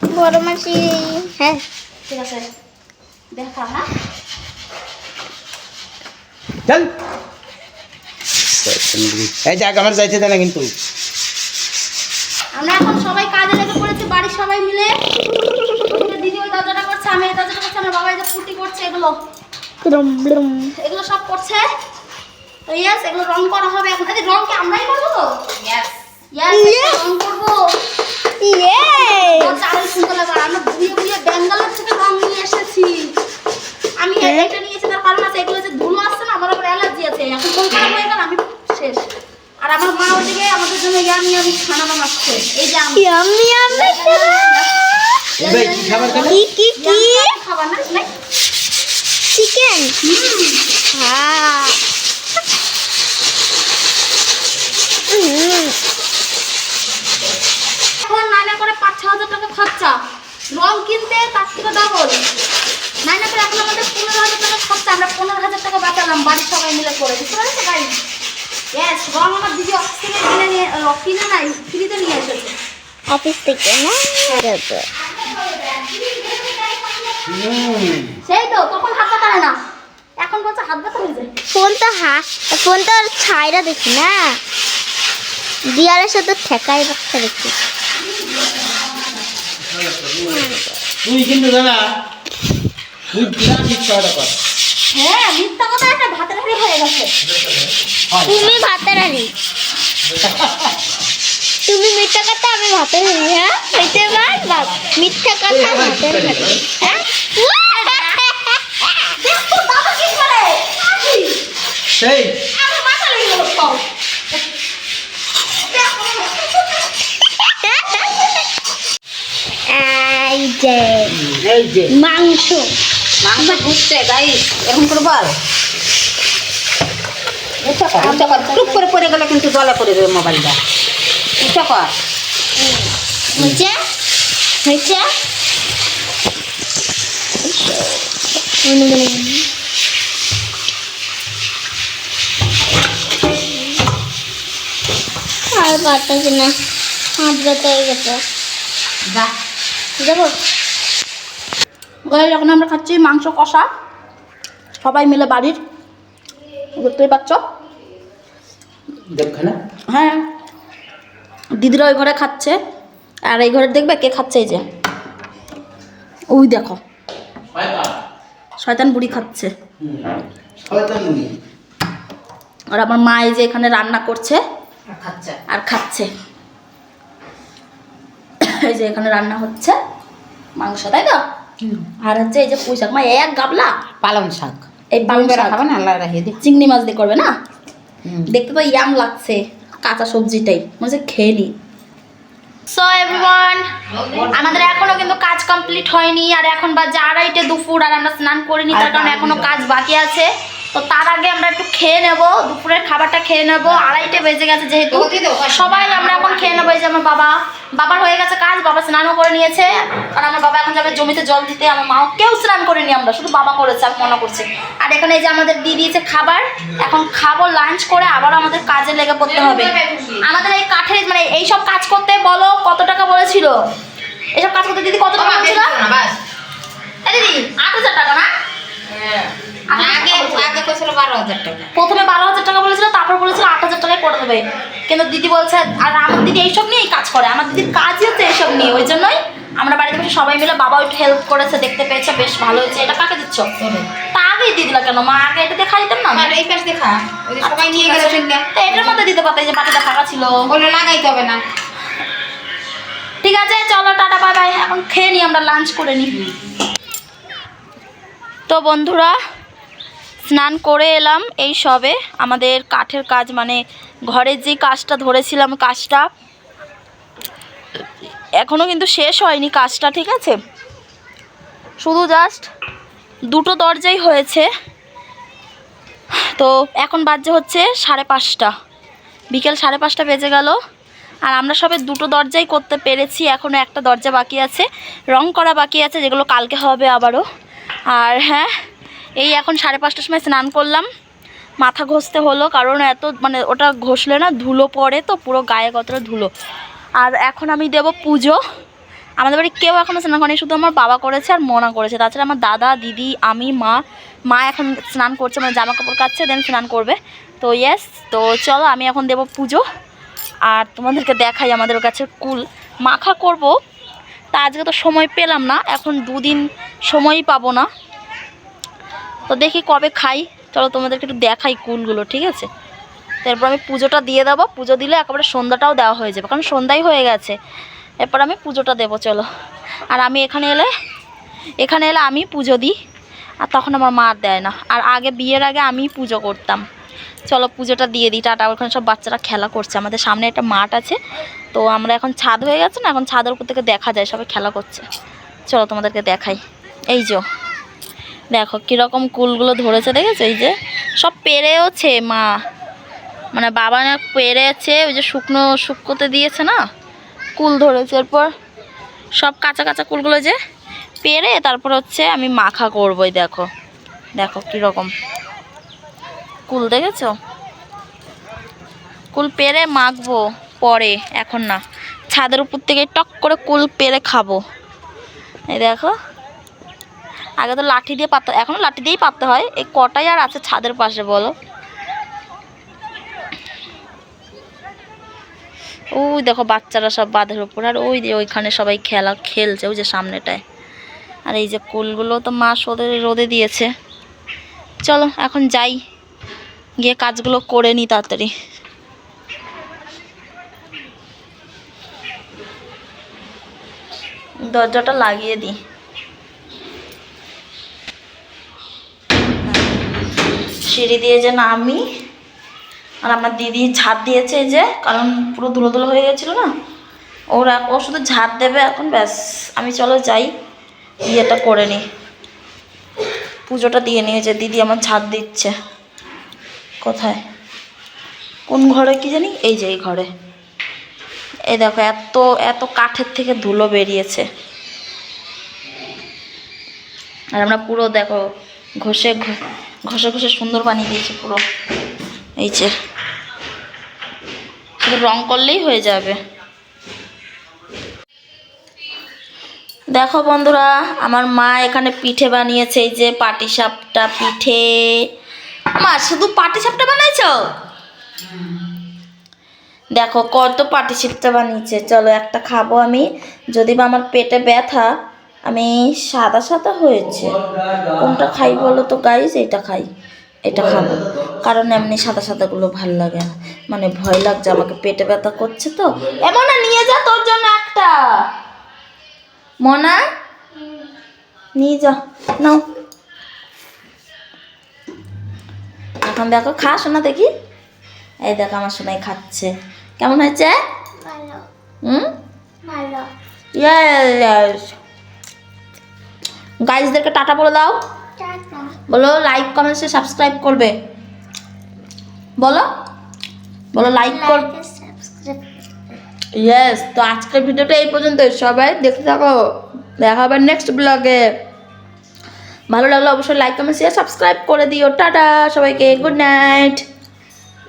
বড় মাসি। হ্যাঁ ঠিক আছে, দেখা। হ্যাঁ চল এই যাক, আমার যাইতে দেয় না কিন্তু। আমরা এখন সবাই কাজে লেগে পড়েছি, বাড়ির সবাই মিলে। ওদিকে দিদি ওই দরজাটা করছে, আমি এই দরজাটা করছি, আমার বাবা এই যে পুটি করছে, এগুলো সব করছে। তো ইয়েস, এগুলো রং করা হবে এখন। এই রং কি আমরাই করবো তো? ইয়েস ইয়েস, রং করবো। দারুণ সুন্দর লাগে। আর আমরা বুড়িয়ে বুড়িয়ে ব্যাঙ্গালোর থেকে রং নিয়ে এসেছি। আমি এটা নিয়েছি, তার কারণ আছে, এগুলো যে ধুলো আসছে না, আমার আবার অ্যালার্জি আছে। এখন কোন খারাপ হয়ে গেল, আমি শেষ। আর আমার মা ওদিকে আমাদের জন্য ইয়ামি ইয়ামি খানা বানাচ্ছে। এই যে আমি ভাই কি খাবার খাবে? কি খাবার না নাই চিকেন। হ্যাঁ এখন নাইনা করে 5-6 হাজার টাকা খরচা, রং কিনতে তার থেকে ডাবল। নাইনা করে এখন আমাদের 15,000 টাকা খরচা, আমরা 15,000 টাকা বাঁচালাম বাড়ির সবাই মিলে করে। বুঝতে পারছো গাড়ি? ইয়েস, রং আমার দিদি অফিস থেকে কিনে নাই, ফ্রিতে নিয়ে এসেছে। অফিস থেকে না? সেই তো তখন হাত ব্যথা হয় না, এখন বলছে হাত ব্যথা হয়ে যায়। ফোন তো ছাইরা দেখি না, দিয়ালের সাথে ঠেকাই রাখতে দেখি। তুই কিন্তু জানা, তুই বিরাট মিথ্যা কথা কর। হ্যাঁ মিথ্যা কথা, একটা ভাতের হাড়ি হয়ে গেছে। তুমি ভাতের হাড়ি, তুমি মিথ্যা কথা, আমি ভাতের হাড়ি। হ্যাঁ হইতে পার বাপ, মিথ্যা কথা ভাতের হাড়ি। হ্যাঁ দেখো দাদা কি করে সেই আমি মাথা লেগে গেল পাও। এই যে মাংস বুঝতে গাইস, এখন করে বল। উঠা কর, টুক করে পড়ে গেলে কিন্তু জলে পড়ে যাবে মোবাইলটা। উঠা কর। হয়েছে হয়েছে। আর পারতেছি না, হাত ব্যথা হয়ে গেছে। যা যাবো এখন আমরা খাচ্ছি মাংস কষা, সবাই মিলে বাড়ির। বুঝতেই পারছ? দেখো না, হ্যাঁ দিদিরা ওই ঘরে খাচ্ছে, আর এই ঘরে দেখবে কে খাচ্ছে। এই যে ওই দেখো শয়তান বুড়ি খাচ্ছে। আর আমার মা এই যে এখানে রান্না করছে আর খাচ্ছে। এই যে এখানে রান্না হচ্ছে মাংস, তাই তো? আর হচ্ছে এই যে পুঁই শাক, মা এক গাবলা পালং শাক, এই পালং শাক খাবে না, আল্লাহ রাখিয়ে দি। চিংড়ি মাছ দিয়ে করবে না? দেখতে তো ইয়াম লাগছে, কাঁচা সবজিটাই মনে হচ্ছে খেয়ে নি। সো এভরিওয়ান, আমাদের এখনো কিন্তু কাজ কমপ্লিট হয়নি, আর এখন বাজে 2:30 দুপুর, আর আমরা স্নান করিনি, তার কারণে এখনো কাজ বাকি আছে। তো তার আগে আমরা একটু খেয়ে নেব, দুপুরের খাবারটা খেয়ে নেব। 2:30 বেজে গেছে যেহেতু, সবাই আমরা এখন খেয়ে নেবো। এই যে আমার বাবার হয়ে গেছে কাজ, বাবা স্নানও করে নিয়েছে, আর আমার বাবা এখন যাবে জমিতে জল দিতে। আমার মাও কেউ স্নান করেনি, আমরা শুধু বাবা করেছে, আমি মনে করছি। আর এখানে এই যে আমাদের দিয়ে দিয়েছে খাবার, এখন খাবো, লাঞ্চ করে আবার আমাদের কাজে লেগে পড়তে হবে। আমাদের এই কাঠের মানে এইসব কাজ করতে বলো কত টাকা বলেছিল? এইসব কাজ করতে দিদি কত টাকা বলেছিল? দিদি 8,000 টাকা না? আগে কইছিল 12,000 টাকা। প্রথমে 12,000 টাকা বলেছিল, তারপর বলেছিল 8,000 টাকায় করে দেবে। কিন্তু দিদি বলছে, আর আমার দিদি এইসব নিয়েই কাজ করে, আমার দিদির কাজই হচ্ছে এইসব নিয়ে। ওই জন্যই আমরা বাড়িতে বসে সবাই মিলে, বাবা একটু হেল্প করেছে, দেখতে পেয়েছে, বেশ ভালো হয়েছে। এটা কাকে দিচ্ছ? তা আগেই দিয়ে দিলা কেন মা? আগে এটা দেখা দিতাম না? আর এই পাশ দেখা, ওই যে সবাই নিয়ে গেল শুনলে। তা এটার মধ্যে দিতে পারতে, যে বাটিটা ফাঁকা ছিল। বলে লাগাইতে হবে না। ঠিক আছে চলো, টাটা বাই বাই। এখন খেয়ে নিই, আমরা লাঞ্চ করে নিই। তো বন্ধুরা, স্নান করে এলাম এই সবে। আমাদের কাঠের কাজ মানে ঘরের যে কাজটা ধরেছিলাম, কাজটা এখনও কিন্তু শেষ হয়নি কাজটা, ঠিক আছে? শুধু জাস্ট 2টো দরজাই হয়েছে। তো এখন বাজে হচ্ছে 5:30, বিকেল 5:30 বেজে গেল। আর আমরা সবে 2টো দরজাই করতে পেরেছি, এখনও একটা দরজা বাকি আছে, রং করা বাকি আছে, যেগুলো কালকে হবে আবারও। আর হ্যাঁ, এই এখন 5:30টার সময় স্নান করলাম, মাথা ঘষতে হলো, কারণ এত মানে ওটা ঘষলে না ধুলো পড়ে, তো পুরো গায়ে কতটা ধুলো। আর এখন আমি দেব পুজো, আমাদের বাড়ি কেউ এখনও স্নান করেনি, শুধু আমার বাবা করেছে আর মনা করেছে। তাছাড়া আমার দাদা, দিদি, আমি, মা এখন স্নান করছে, মানে জামা কাপড় কাচ্ছে, দেন স্নান করবে। তো ইয়েস, তো চলো আমি এখন দেবো পুজো আর তোমাদেরকে দেখাই আমাদের কাছে কুল মাখা করব। তা আজকে তো সময় পেলাম না, এখন 2 দিন সময়ই পাবো না, তো দেখি কবে খাই। চলো তোমাদেরকে একটু দেখাই কুলগুলো, ঠিক আছে? তারপর আমি পুজোটা দিয়ে দেবো, পুজো দিলে একেবারে সন্ধ্যাটাও দেওয়া হয়ে যাবে, কারণ সন্ধ্যাই হয়ে গেছে। এরপর আমি পুজোটা দেবো, চলো। আর আমি এখানে এলে আমি পুজো দিই, আর তখন আমার মা আর দেয় না। আর আগে বিয়ের আগে আমি পুজো করতাম। চলো পুজোটা দিয়ে দিই, টাটা। ওখানে সব বাচ্চারা খেলা করছে, আমাদের সামনে একটা মাঠ আছে, তো আমরা এখন ছাদ হয়ে গেছে না, এখন ছাদের উপর থেকে দেখা যায় সবাই খেলা করছে। চলো তোমাদেরকে দেখাই। এই যে দেখো কীরকম কুলগুলো ধরেছে, দেখেছো? এই যে সব পেরেওছে মা, মানে বাবা না পেরেছে, ওই যে শুকোতে দিয়েছে না, কুল ধরেছে। এরপর সব কাঁচা কাঁচা কুলগুলো যে পেরে তারপর হচ্ছে আমি মাখা করবোই। দেখো দেখো কীরকম কুল, দেখেছো? কুল পেরে মাখবো পরে, এখন না। ছাদের উপর থেকে টক করে কুল পেরে খাবো। এই দেখো, আগে তো লাঠি দিয়ে পাততে, এখনও লাঠি দিয়েই পাততে হয়। এই কটাই আর আছে ছাদের পাশে বলো? ওই দেখো বাচ্চারা সব বাঁধের উপর, আর ওই যে ওইখানে সবাই খেলছে ওই যে সামনেটায়। আর এই যে কুলগুলো তো মা রোদে দিয়েছে। চলো এখন যাই, গিয়ে কাজগুলো করে নিই তাড়াতাড়ি। দরজাটা লাগিয়ে দিই। সিঁড়ি দিয়ে যে নামি, আর আমার দিদি ঝাড় দিয়েছে এই যে, কারণ পুরো ধুলো ধুলো হয়ে গেছিলো না, ও শুধু ঝাড় দেবে এখন, ব্যাস। আমি চলো যাই, ইয়েটা করে নিই, পুজোটা দিয়ে নিয়েছে। দিদি আমার ঝাড় দিচ্ছে। কোথায়, কোন ঘরে কি জানি, এই যে এই ঘরে। এই দেখো এত এত কাঠের থেকে ধুলো বেরিয়েছে, আর আমরা পুরো দেখো ঘষে ঘষে সুন্দর বানিয়ে দিয়েছি পুরো। এই যে শুধু রং করলেই হয়ে যাবে। দেখো বন্ধুরা, আমার মা এখানে পিঠে বানিয়েছে, এই যে পাটিসাপটা পিঠে। মা শুধু পাটিসাপটা বানাইছো? দেখো কত পাটিসাপটা বানিয়েছে। চলো একটা খাবো আমি, যদি বা আমার পেটে ব্যথা, আমি সাদা সাদা হয়েছে, কোনটা খাই বলো তো গাইস? এটা খাই, এটা খাবো, কারণ এমনি সাদা সাদাগুলো ভাল লাগে না, মানে ভয় লাগছে, আমাকে পেটে ব্যথা করছে তো। এমন না, নিয়ে যা তোর জন্য একটা, মনা নিয়ে যা, নাও। এখন দেখো খা শোনা দেখি, এই দেখো আমার সোনাই খাচ্ছে। কেমন হয়েছে? ভালো। ইয়েস। গাইজদেরকে টাটা বলে দাও, বলো লাইক কমেন্ট সাবস্ক্রাইব করবে, বলো লাইক কর। ইয়েস, তো আজকের ভিডিওটা এই পর্যন্ত, সবাই দেখতে থাকো, দেখা হবে নেক্সট ব্লগে। ভালো লাগলে অবশ্যই লাইক কমেন্ট শেয়ার সাবস্ক্রাইব করে দিও। টাটা সবাইকে, গুড নাইট।